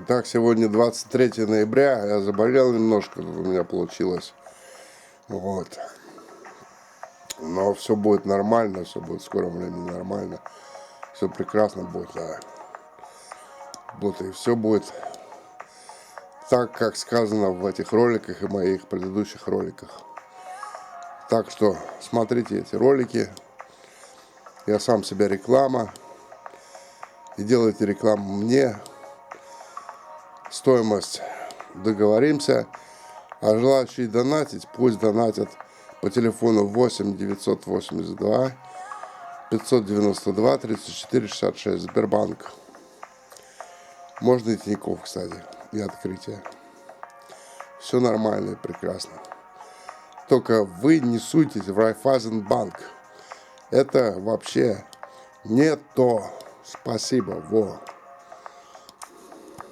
Так, сегодня 23 ноября, я заболел немножко, тут у меня получилось. Вот. Но все будет нормально, все будет в скором времени нормально. Все прекрасно будет, да. Вот, и все будет так, как сказано в этих роликах и моих предыдущих роликах. Так что смотрите эти ролики. Я сам себе реклама. И делайте рекламу мне. Стоимость договоримся. А желающие донатить, пусть донатят по телефону 8 982 592 34 66 Сбербанк. Можно и Тинькофф, кстати, и открытие. Все нормально и прекрасно. Только вы не суйтесь в Райффайзенбанк. Это вообще не то. Спасибо. Во.